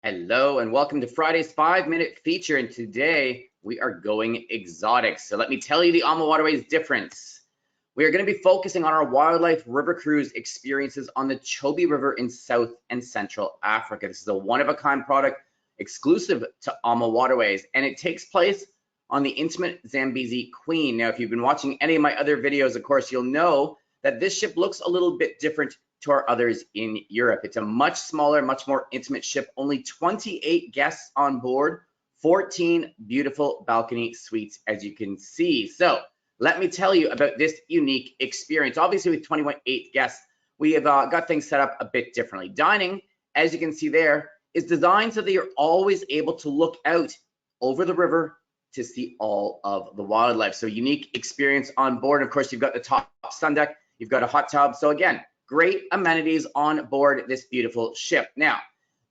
Hello and welcome to Friday's 5-minute feature, and today we are going exotic. So let me tell you the AmaWaterways difference. We are going to be focusing on our wildlife river cruise experiences on the Chobe River in South and Central Africa. This is a one-of-a-kind product exclusive to AmaWaterways, and it takes place on the intimate Zambezi Queen. Now, if you've been watching any of my other videos, of course, you'll know that this ship looks a little bit different to our others in Europe. It's a much smaller, much more intimate ship, only 28 guests on board, 14 beautiful balcony suites, as you can see. So let me tell you about this unique experience. Obviously, with 28 guests, we have got things set up a bit differently. Dining, as you can see there, is designed so that you're always able to look out over the river to see all of the wildlife. So unique experience on board. Of course, you've got the top sun deck, you've got a hot tub. So again, great amenities on board this beautiful ship. Now,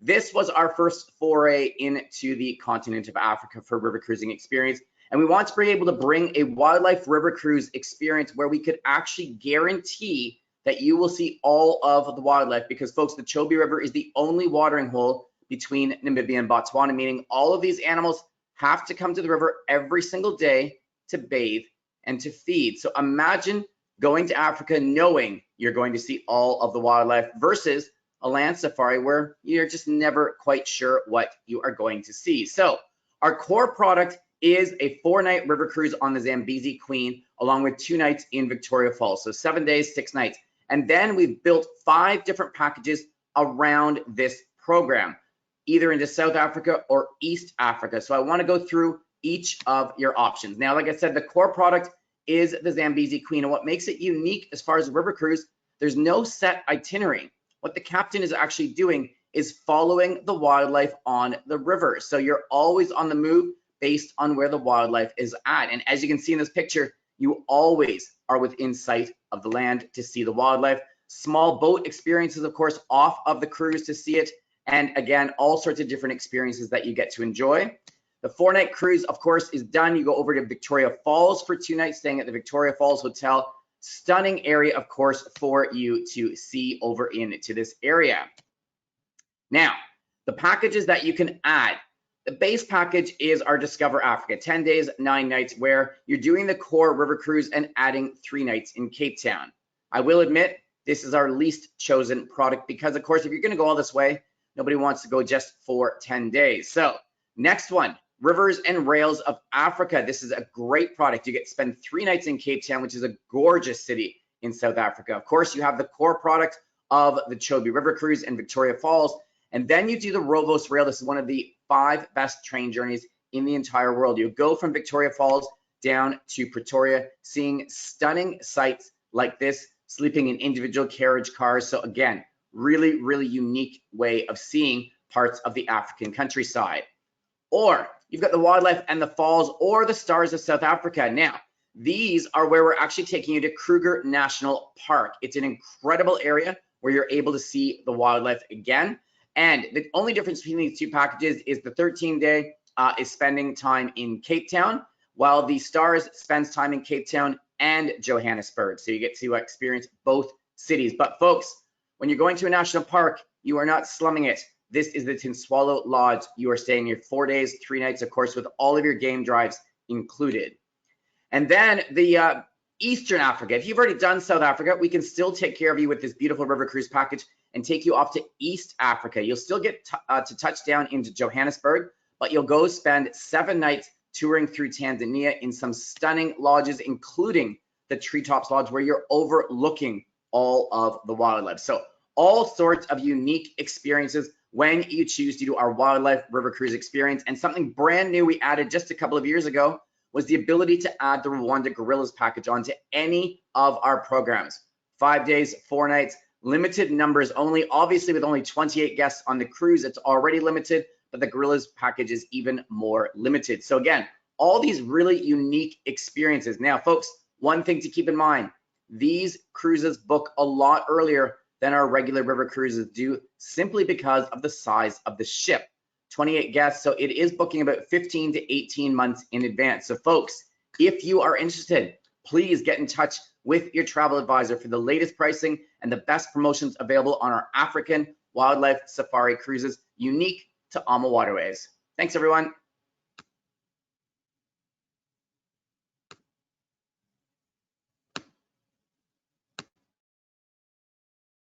this was our first foray into the continent of Africa for river cruising experience. And we want to be able to bring a wildlife river cruise experience where we could actually guarantee that you will see all of the wildlife, because folks, the Chobe River is the only watering hole between Namibia and Botswana, meaning all of these animals have to come to the river every single day to bathe and to feed. So imagine going to Africa knowing you're going to see all of the wildlife versus a land safari where you're just never quite sure what you are going to see. So our core product is a 4-night river cruise on the Zambezi Queen, along with 2 nights in Victoria Falls. So 7 days, 6 nights. And then we've built 5 different packages around this program, either into South Africa or East Africa. So I want to go through each of your options. Now, like I said, the core product is the Zambezi Queen. And what makes it unique as far as a river cruise, there's no set itinerary. What the captain is actually doing is following the wildlife on the river. So you're always on the move based on where the wildlife is at. And as you can see in this picture, you always are within sight of the land to see the wildlife. Small boat experiences, of course, off of the cruise to see it. And again, all sorts of different experiences that you get to enjoy. The 4-night cruise, of course, is done. You go over to Victoria Falls for 2 nights, staying at the Victoria Falls Hotel. Stunning area, of course, for you to see over into this area. Now, the packages that you can add. The base package is our Discover Africa, 10 days, 9 nights, where you're doing the core river cruise and adding 3 nights in Cape Town. I will admit, this is our least chosen product because, of course, if you're going to go all this way, nobody wants to go just for 10 days. So next one, Rivers and Rails of Africa. This is a great product. You get to spend 3 nights in Cape Town, which is a gorgeous city in South Africa. Of course, you have the core product of the Chobe River Cruise and Victoria Falls, and then you do the Rovos Rail. This is one of the 5 best train journeys in the entire world. You go from Victoria Falls down to Pretoria, seeing stunning sights like this, sleeping in individual carriage cars. So again, really, really unique way of seeing parts of the African countryside. Or you've got the wildlife and the falls, or the stars of South Africa. Now, these are where we're actually taking you to Kruger National Park. It's an incredible area where you're able to see the wildlife again. And the only difference between these 2 packages is the 13-day is spending time in Cape Town, while the stars spends time in Cape Town and Johannesburg. So you get to experience both cities. But folks, when you're going to a national park, you are not slumming it. This is the Tinswalo Lodge. You are staying here 4 days, 3 nights, of course, with all of your game drives included. And then the Eastern Africa. If you've already done South Africa, we can still take care of you with this beautiful river cruise package and take you off to East Africa. You'll still get to touch down into Johannesburg, but you'll go spend 7 nights touring through Tanzania in some stunning lodges, including the Treetops Lodge, where you're overlooking all of the wildlife. So all sorts of unique experiences when you choose to do our wildlife river cruise experience. And something brand new we added just a couple of years ago was the ability to add the Rwanda Gorillas package onto any of our programs. 5 days, 4 nights, limited numbers only. Obviously, with only 28 guests on the cruise, it's already limited, but the Gorillas package is even more limited. So again, all these really unique experiences. Now, folks, one thing to keep in mind, these cruises book a lot earlier than our regular river cruises do, simply because of the size of the ship. 28 guests, so it is booking about 15 to 18 months in advance. So folks, if you are interested, please get in touch with your travel advisor for the latest pricing and the best promotions available on our African wildlife safari cruises, unique to AmaWaterways. Thanks, everyone.